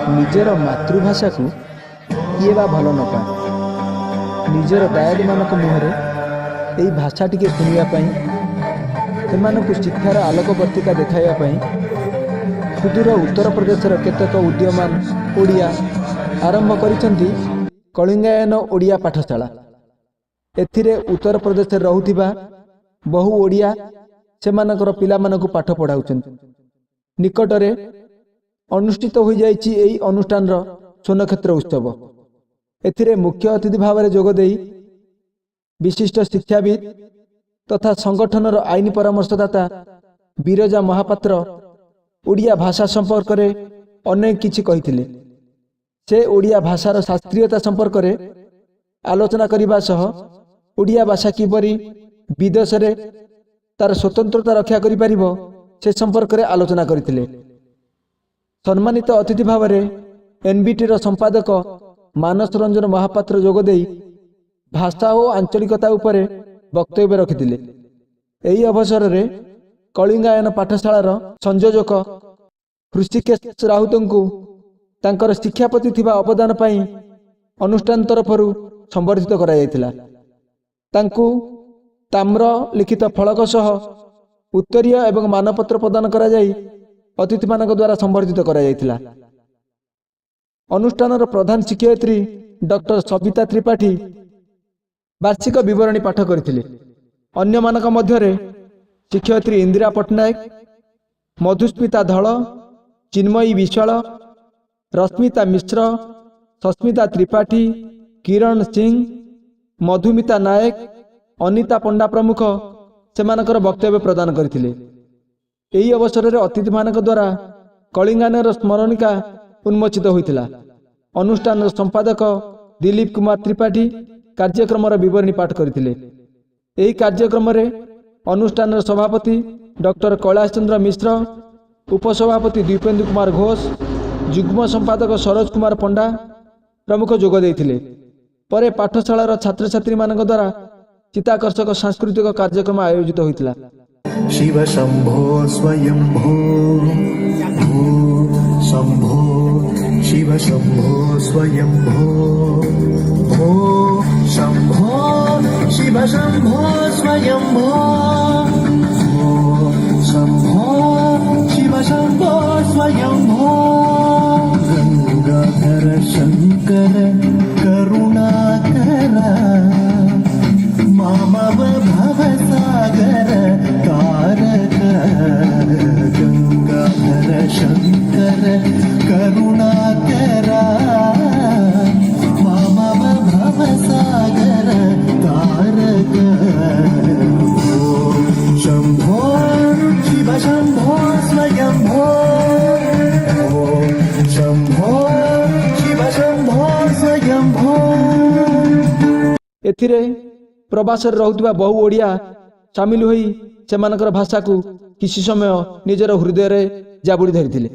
निजर मातृभाषा को किए बा भल न पाए निजर दायादी मानक मुहरे यही भाषा टिके शुणापी से शिक्षार आलोकवर्तिका देखाइवाई सुदूर उत्तर प्रदेशर केतेक उद्यमान ओडिया आरंभ करिसेंती कलिंगायन ओडिया पाठशाला। एथिरे उत्तर प्रदेश रहुथिबा बहु ओडिया सेमानकर पिलामानकु पाठ पढ़ाउछन्ति। निकटरे अनुष्ठित हो जाइछि एही अनुष्ठान स्वर्णक्षेत्र उत्सव। एथिरे मुख्य अतिथि भाव में जोगदे विशिष्ट शिक्षाविद तथा संगठनर आईन परामर्शदाता बिरजा महापात्र ओडिया भाषा संपर्क में अनेक किछि कहिथिले। से ओडिया भाषार शास्त्रीयता संपर्क में आलोचना करने सह ओडिया भाषा किपरि विदेश में तार स्वतंत्रता रक्षा करि परिबो से संपर्क में आलोचना करथिले। सम्मानित अतिथि भाव में एनबीटी संपादक मानस रंजन महापात्र जोगदे भाषा और आंचलिकता उपरे वक्तव्य रखिथिले। एही अवसर में कलिंगायन पाठशालार संयोजक ऋषिकेश राउतଙ୍କୁ तांकर शिक्षा प्रति थिबा अवदान पाई अनुष्ठान तरफरु संबर्धित करा जायतिला। तांकु ताम्र लिखित फलक सह उत्तरीय एवं मानपत्र प्रदान करा जाई अतिथि मानक द्वारा संबर्धित करा जायतिला। अनुष्ठानर प्रधान शिक्षयित्री डॉक्टर सविता त्रिपाठी वार्षिक विवरणी पाठ करथिले। अन्य मानक मध्यरे शिक्षयित्री इंदिरा पट्टनायक, मधुस्मिता धल, चिन्मयी विश्वाल, रश्मिता मिश्र, सस्मिता त्रिपाठी, किरण सिंह, मधुमिता नायक, अनिता पंडा प्रमुख सेमानकर वक्तव्य प्रदान करथिले। एही अवसर में अतिथि मानक द्वारा कलिंगायनर स्मरणिका उन्मोचित होइतिला। अनुष्ठान संपादक दिलीप कुमार त्रिपाठी कार्यक्रम विवरणी पाठ करथिले। एही कार्यक्रम में अनुष्ठान सभापति डॉक्टर कैलाश चंद्र मिश्र, उपसभापति दीपेंद्र कुमार घोष, युग्म संपादक सरोज कुमार पंडा प्रमुख जोग देइथिले। परे पाठशालार छात्र छात्री मानक द्वारा चित्ताकर्षक सांस्कृतिक कार्यक्रम आयोजित होइतिला। शिव शंभो स्वयंभो भू शंभो शिव शंभो स्वयंभो भो शंभो शिव शंभो स्वयंभो भो शंभो शिव शंभो स्वयंभो गंगाधर शंकर करुणाकर मामव भवसागर तारक गंगाधर शंकर करुणाकर मामव भवसागर तारक शंभो शिव शंभो स्वयंभो शंभो शिव शंभो स्वयंभो। एथिरे प्रवास रहुथिबा बहु ओडिया सामिल होई सेमानकर भाषा को किसी समय निजर हृदय रे जाबुड़ी धरिथिले।